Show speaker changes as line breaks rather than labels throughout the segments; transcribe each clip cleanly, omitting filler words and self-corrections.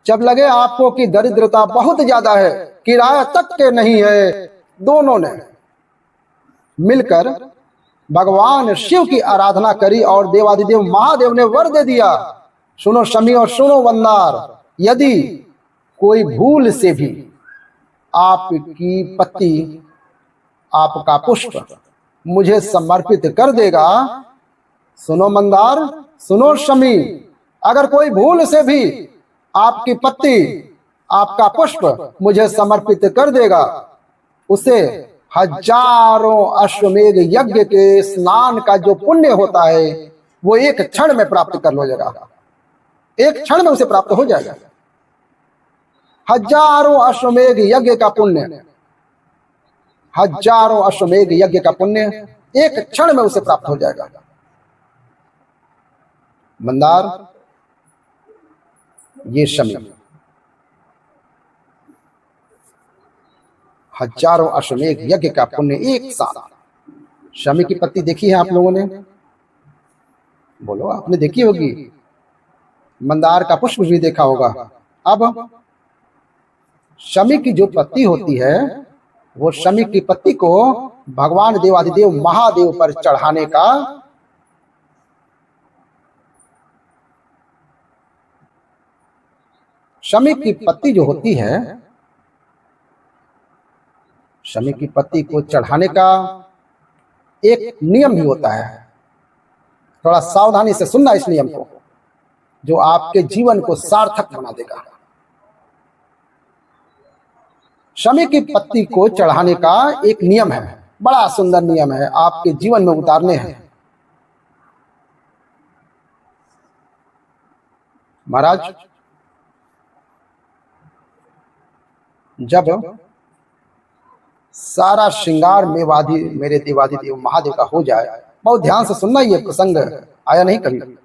जब लगे आपको कि दरिद्रता बहुत ज्यादा है, किराया तक के नहीं है, दोनों ने मिलकर भगवान शिव की आराधना करी और देवादिदेव महादेव ने वर दे दिया। सुनो शमी और सुनो वंदार, यदि कोई भूल से भी आपकी पत्नी, आपका पुष्प मुझे समर्पित कर देगा, सुनो मंदार, सुनो शमी, अगर कोई भूल से भी आपकी पत्नी, आपका पुष्प मुझे समर्पित कर देगा, उसे हजारों अश्वमेध यज्ञ के स्नान का जो पुण्य होता है वो एक क्षण में प्राप्त कर लो जाएगा, एक क्षण में उसे प्राप्त हो जाएगा। हजारों अश्वमेध यज्ञ का पुण्य, हजारों अश्वमेध यज्ञ का पुण्य एक क्षण में उसे प्राप्त हो जाएगा। मंदार, ये शमी, हजारों अश्वमेध यज्ञ का पुण्य एक साथ। शमी की पत्ती देखी है आप लोगों ने? बोलो, आपने देखी होगी। मंदार का पुष्प भी देखा होगा। अब शमी की जो पत्ती होती है, वो शमी की पत्ती को भगवान देवादिदेव महादेव पर चढ़ाने का शमी की पत्ती जो होती है, शमी की पत्ती को चढ़ाने का एक नियम भी होता है। थोड़ा सावधानी से सुनना इस नियम को, जो आपके जीवन को सार्थक बना देगा। शमी की पत्ती को चढ़ाने का एक नियम है, बड़ा सुंदर नियम है, आपके जीवन में उतारने हैं। महाराज, जब सारा श्रृंगार मेरे देवादिदेव महादेव का हो जाए, बहुत ध्यान से सुनना, ये प्रसंग आया नहीं कभी।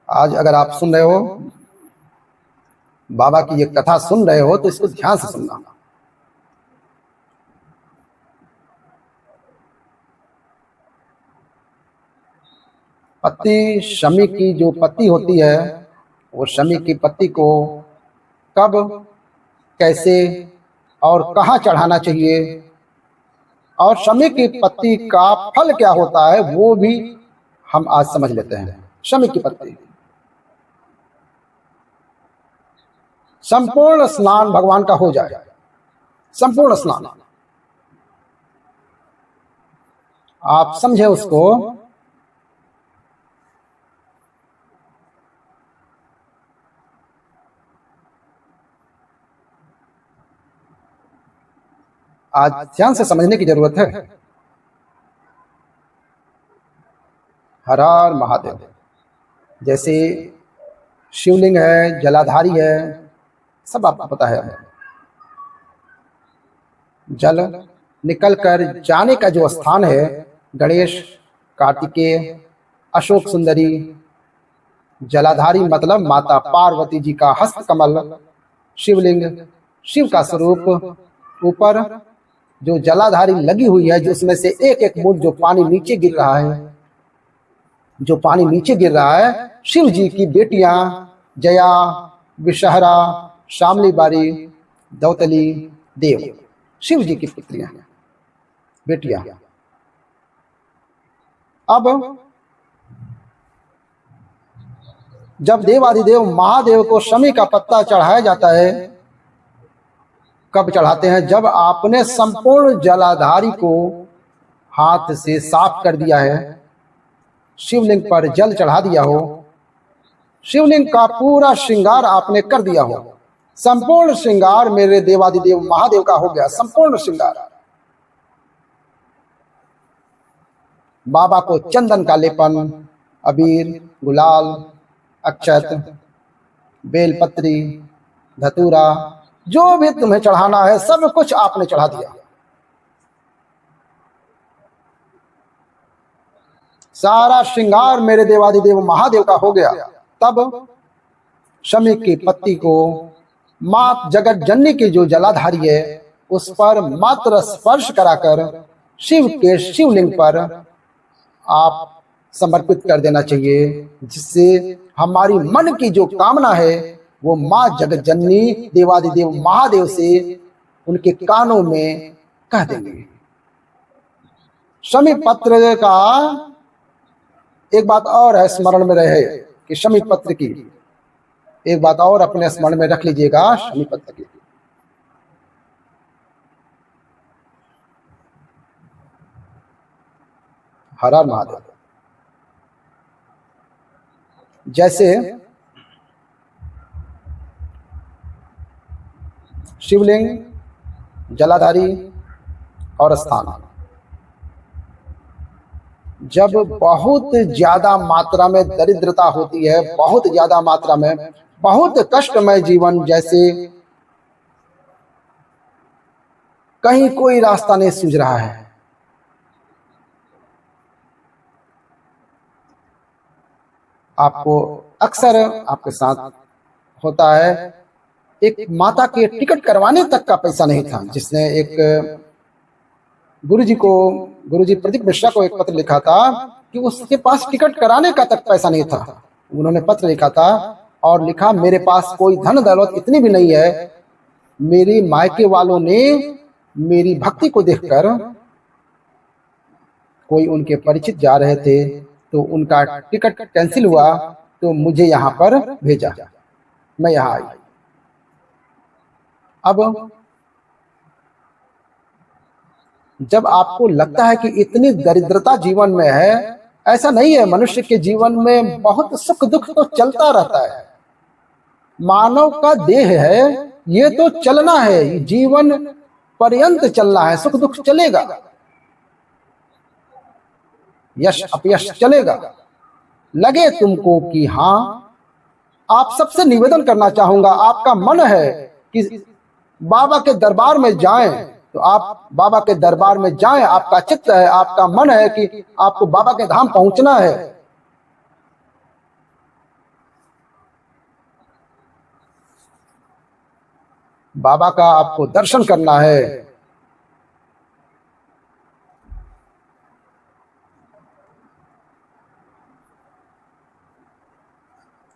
आज अगर आप सुन रहे हो, बाबा की ये कथा सुन रहे हो, तो इसको ध्यान से सुनना। पत्ती, शमी की जो पत्ती होती है, वो शमी की पत्ती को कब, कैसे और कहाँ चढ़ाना चाहिए, और शमी की पत्ती का फल क्या होता है, वो भी हम आज समझ लेते हैं। शमी की पत्ती, संपूर्ण स्नान भगवान का हो जाए, संपूर्ण स्नान, आप समझे उसको। आज ध्यान से समझने की जरूरत है। हर हर महादेव। जैसे शिवलिंग है, जलाधारी है, सब आपको पता है। जल निकल कर जाने का जो स्थान है, गणेश, कार्तिकेय, अशोक सुंदरी, जलाधारी मतलब माता पार्वती जी का हस्त कमल, शिवलिंग, शिव का स्वरूप, ऊपर जो जलाधारी लगी हुई है, जिसमें से एक एक बूंद जो पानी नीचे गिर रहा है, जो पानी नीचे गिर रहा है, शिव जी की बेटियां जया, विषहरा, शामली बारी, दौतली, देव, शिव जी की पुत्रियां, बेटियां। अब जब देवादिदेव महादेव को शमी का पत्ता चढ़ाया जाता है, कब चढ़ाते हैं? जब आपने संपूर्ण जलाधारी को हाथ से साफ कर दिया है, शिवलिंग पर जल चढ़ा दिया हो, शिवलिंग का पूरा श्रृंगार आपने कर दिया हो, संपूर्ण श्रृंगार मेरे देवादिदेव महादेव का हो गया, संपूर्ण श्रृंगार। बाबा को चंदन का लेपन, अबीर, गुलाल, अक्षत, बेलपत्री, धतूरा, जो भी तुम्हें चढ़ाना है सब कुछ आपने चढ़ा दिया। सारा श्रृंगार मेरे देवादिदेव महादेव का हो गया। तब शमी की पत्ती को मां जगत जननी की जो जलाधारी है, उस पर मात्र स्पर्श कराकर शिव के शिवलिंग पर आप समर्पित कर देना चाहिए, जिससे हमारी मन की जो कामना है वो माँ जगत जननी देवादिदेव महादेव से उनके कानों में कह देंगे। शमी पत्र का एक बात और है, स्मरण में रहे कि शमी पत्र की एक बात और अपने स्मरण में रख लीजिएगा। शमी पत्र की हर हर महादेव। जैसे शिवलिंग, जलाधारी और स्थान जब बहुत ज्यादा मात्रा में दरिद्रता होती है, बहुत ज्यादा मात्रा में बहुत कष्टमय जीवन, जैसे कहीं कोई रास्ता नहीं सूझ रहा है, आपको अक्सर आपके साथ होता है। एक माता के टिकट करवाने तक का पैसा नहीं था, जिसने एक गुरुजी प्रदीप मिश्रा को एक पत्र लिखा था कि उसके पास टिकट कराने का तक पैसा नहीं था। उन्होंने पत्र लिखा था और लिखा, मेरे पास कोई धन दौलत इतनी भी नहीं है, मेरी मायके वालों ने मेरी भक्ति को देखकर, कोई उनके परिचित जा रहे थे तो उनका टिकट कैंसिल हुआ तो मुझे यहाँ पर भेजा, मैं यहाँ आई। अब जब आपको लगता है कि इतनी दरिद्रता जीवन में है, ऐसा नहीं है, मनुष्य के जीवन में बहुत सुख दुख तो चलता रहता है। मानव का देह है, ये तो चलना है, जीवन पर्यंत चलना है, सुख दुख चलेगा, यश अपयश चलेगा। लगे तुमको कि हाँ, आप सबसे निवेदन करना चाहूंगा, आपका मन है कि बाबा के दरबार में जाएं तो आप बाबा के दरबार में जाएं, आपका चित्त है, आपका मन है कि आपको बाबा के धाम पहुंचना है। बाबा का आपको दर्शन करना है।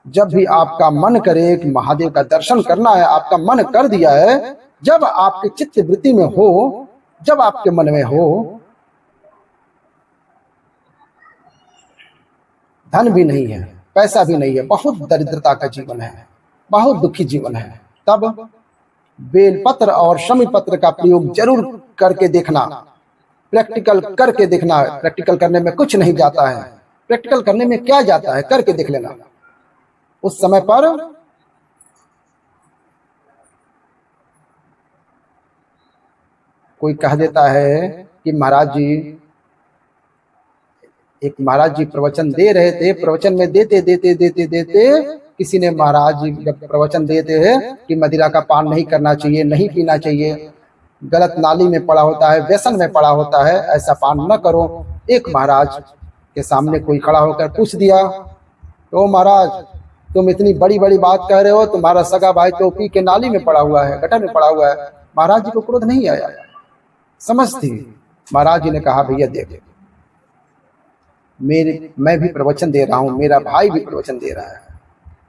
जब भी आपका मन करे कि महादेव का दर्शन करना है, आपका मन कर दिया है, जब आपके चित्त वृत्ति में हो, जब आपके मन में हो, धन भी नहीं है, पैसा भी नहीं है, बहुत दरिद्रता का जीवन है, बहुत दुखी जीवन है, तब बेलपत्र और शमी पत्र का प्रयोग जरूर करके देखना, प्रैक्टिकल करके देखना। प्रैक्टिकल करने में कुछ नहीं जाता है, प्रैक्टिकल करने में क्या जाता है, करके देख लेना। उस समय पर कोई कह देता है कि महाराज जी, एक महाराज जी प्रवचन दे रहे थे, प्रवचन में देते देते देते देते किसी ने, महाराज जी जब प्रवचन देते हैं कि मदिरा का पान नहीं करना चाहिए, नहीं पीना चाहिए, गलत नाली में पड़ा होता है, व्यसन में पड़ा होता है, ऐसा पान न करो। एक महाराज के सामने कोई खड़ा होकर पूछ दिया, तो महाराज तुम इतनी बड़ी बड़ी बात कह रहे हो, तुम्हारा सगा भाई तो पी के नाली में पड़ा हुआ है, गटर में पड़ा हुआ है। महाराज जी को क्रोध नहीं आया, समझ थी। महाराज जी ने कहा, भैया देख, मैं भी प्रवचन दे रहा हूँ, मेरा भाई भी प्रवचन दे रहा है,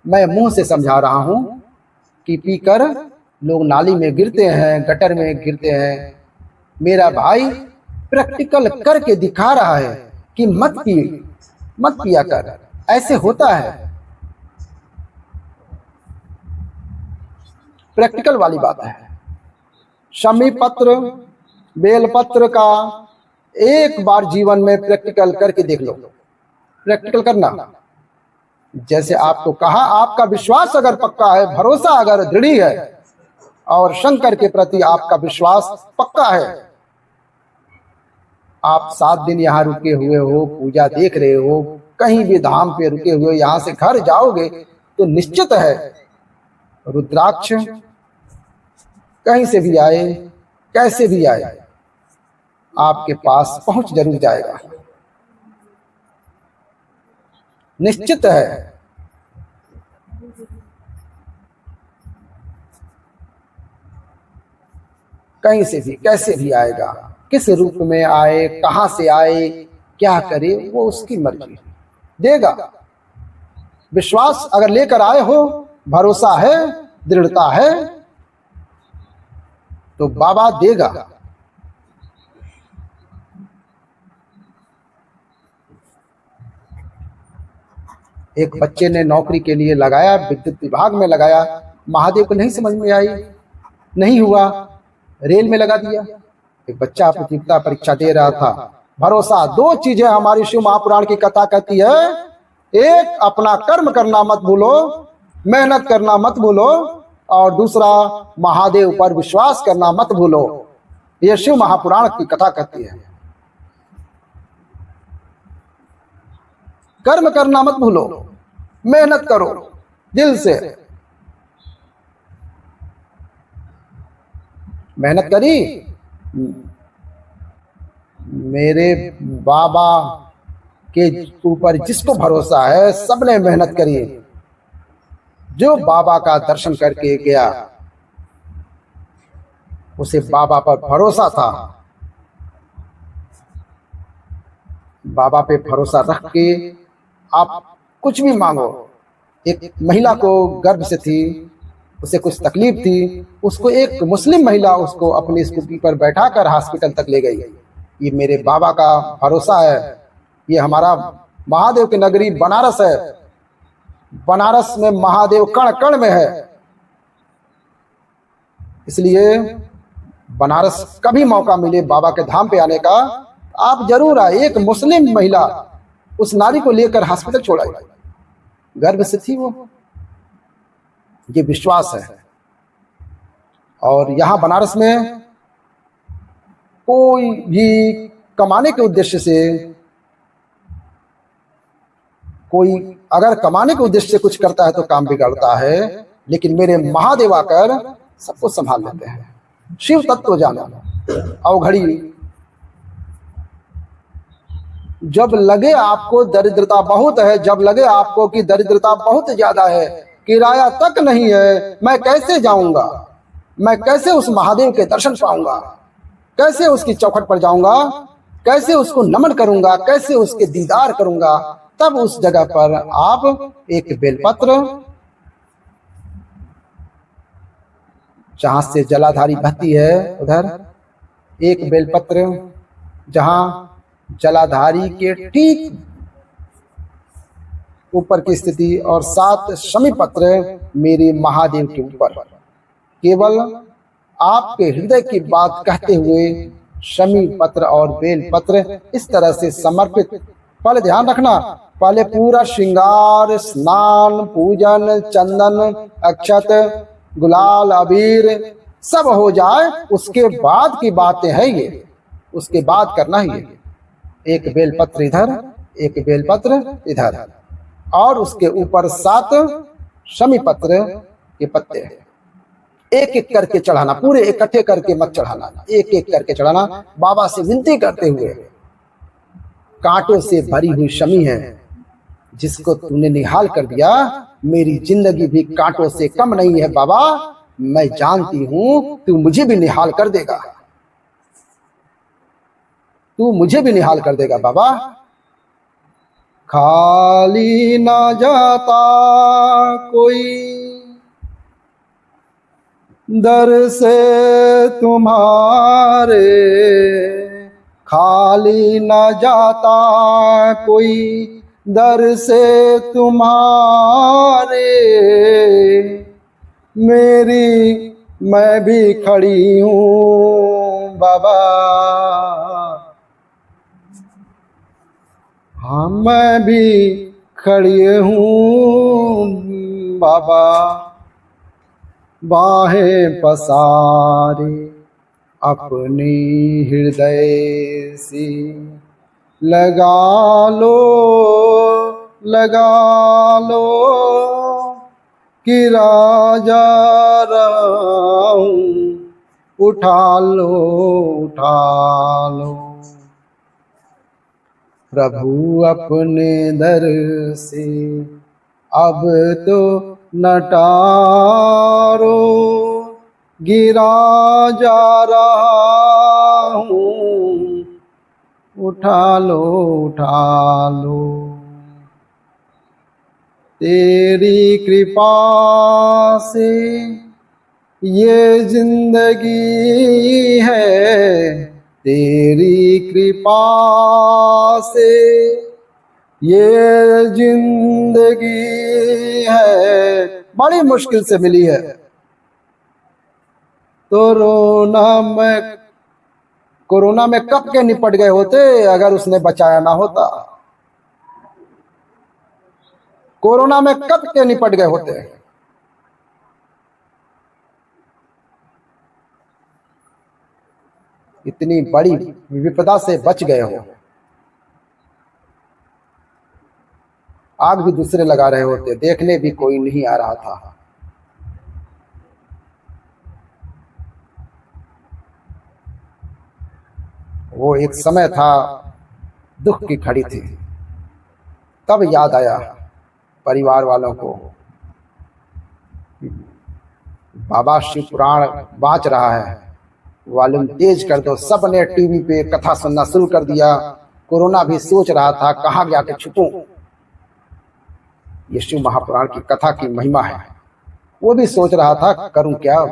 मैं मुंह से समझा रहा हूँ कि पीकर लोग नाली में गिरते हैं, गटर में गिरते हैं। मेरा भाई प्रैक्टिकल करके दिखा रहा है कि मत पिया कर, ऐसे होता है। प्रैक्टिकल वाली बात है। शमी पत्र, बेलपत्र का एक बार जीवन में प्रैक्टिकल करके देख लो। प्रैक्टिकल करना, जैसे आपको कहा, आपका विश्वास अगर पक्का है, भरोसा अगर दृढ़ है और शंकर के प्रति आपका विश्वास पक्का है, आप 7 दिन यहाँ रुके हुए हो, पूजा देख रहे हो, कहीं भी धाम पे रुके हुए, यहाँ से घर जाओगे तो निश्चित है रुद्राक्ष कहीं से भी आए, कैसे भी आए, आपके पास पहुंच जरूर जाएगा, निश्चित है। कहीं से भी कैसे भी आएगा, किस रूप में आए, कहां से आए, क्या करे, वो उसकी मर्जी, देगा। विश्वास अगर लेकर आए हो भरोसा है, दृढ़ता है, तो बाबा देगा। एक बच्चे ने नौकरी के लिए लगाया, विद्युत विभाग में लगाया, महादेव को नहीं समझ में आई, नहीं हुआ, रेल में लगा दिया। एक बच्चा प्रतियोगिता परीक्षा दे रहा था। भरोसा, दो चीजें हमारी शिव महापुराण की कथा कहती है। एक, अपना कर्म करना मत भूलो, मेहनत करना मत भूलो, और दूसरा, महादेव पर विश्वास करना मत भूलो। यह शिव महापुराण की कथा कहती है। कर्म करना मत भूलो, मेहनत करो दिल से। मेहनत करी, मेरे बाबा के ऊपर जिसको भरोसा है, सबने मेहनत करी। जो बाबा का दर्शन करके गया, उसे बाबा पर भरोसा था। बाबा पे भरोसा रख के आप कुछ भी मांगो। एक महिला को गर्भ से थी, उसे कुछ तकलीफ थी, उसको एक मुस्लिम महिला उसको अपनी स्कूटी पर बैठाकर हॉस्पिटल तक ले गई। ये मेरे बाबा का भरोसा है। ये हमारा महादेव की नगरी बनारस है। बनारस में महादेव कण कण में है। इसलिए बनारस कभी मौका मिले बाबा के धाम पे आने का, आप जरूर आए। एक मुस्लिम महिला उस नारी को लेकर हॉस्पिटल छोड़ा, गर्भ से थी वो। ये विश्वास है। और यहां बनारस में कोई भी कमाने के उद्देश्य से, कोई अगर कमाने के उद्देश्य से कुछ करता है तो काम बिगड़ता है, लेकिन मेरे महादेव आकर सबको संभाल लेते हैं। शिव तत्व जाना। अवघड़ी, जब लगे आपको दरिद्रता बहुत है, जब लगे आपको कि दरिद्रता बहुत ज्यादा है, किराया तक नहीं है, मैं कैसे जाऊंगा, मैं कैसे उस महादेव के दर्शन पाऊंगा, कैसे उसकी चौखट पर जाऊंगा, कैसे उसको नमन करूंगा, कैसे उसके दीदार करूंगा, तब उस जगह पर आप एक बेलपत्र, जहां से जलाधारी बहती है उधर एक बेलपत्र, जहां जलाधारी के ठीक ऊपर की स्थिति, और 7 शमी पत्र मेरे महादेव के ऊपर। केवल आपके हृदय की बात कहते हुए शमी पत्र और बेल पत्र इस तरह से समर्पित। पहले ध्यान रखना, पहले पूरा श्रृंगार, स्नान, पूजन, चंदन, अक्षत, गुलाल, अबीर सब हो जाए, उसके बाद की बातें हैं ये, उसके बाद करना ही है। एक बेलपत्र इधर, एक बेलपत्र इधर, और उसके ऊपर 7 शमी पत्र के पत्ते। एक एक करके चढ़ाना, पूरे इकट्ठे करके मत चढ़ाना, एक एक करके चढ़ाना। बाबा से विनती करते हुए, कांटों से भरी हुई शमी है, जिसको तूने निहाल कर दिया, मेरी जिंदगी भी कांटों से कम नहीं है बाबा। मैं जानती हूं तू मुझे भी निहाल कर देगा, तू मुझे भी निहाल कर देगा बाबा। खाली ना जाता कोई दर से तुम्हारे, खाली ना जाता कोई दर से तुम्हारे, मेरी मैं भी खड़ी हूँ बाबा, हाँ मैं भी खड़ी हूँ बाबा। बाहें पसारे अपनी हृदय से, लगा लो लगा लो कि राजा रहा हूँ, उठा लो उठा लो। प्रभु अपने दर से अब तो नटारो, गिरा जा रहा हूँ, उठा लो उठा लो। तेरी कृपा से ये जिंदगी है, तेरी कृपा से ये जिंदगी है। बड़ी मुश्किल से मिली है। कोरोना में कब के निपट गए होते अगर उसने बचाया ना होता। कोरोना में कब के निपट गए होते। इतनी बड़ी विपदा से बच गए हो। आग भी दूसरे लगा रहे होते, देखने भी कोई नहीं आ रहा था। वो एक समय था, दुख की घड़ी थी। तब याद आया परिवार वालों को, बाबा शिव पुराण बाँच रहा है, वॉल्यूम तेज कर दो। सब ने टीवी पे कथा सुनना शुरू कर दिया। कोरोना भी सोच रहा था कहाँ जाके छुपूं। ये शिव महापुराण की कथा की महिमा है। वो भी सोच रहा था करूं क्या।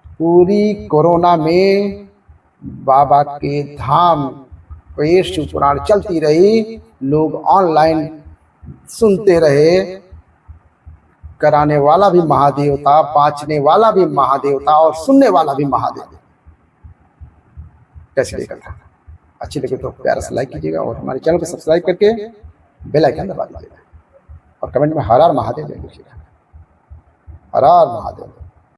पूरी कोरोना में बाबा के धाम पे शिव पुराण चलती रही। लोग ऑनलाइन सुनते रहे। कराने वाला भी महादेव था, बाँचने वाला भी महादेव था और सुनने वाला भी महादेव। कैसी लगी कथा? अच्छी लगे तो प्यारा सा लाइक कीजिएगा और हमारे चैनल को सब्सक्राइब करके बेल आइकन दबा दीजिएगा और कमेंट में हर हर महादेव लिखिएगा। हर हर महादेव।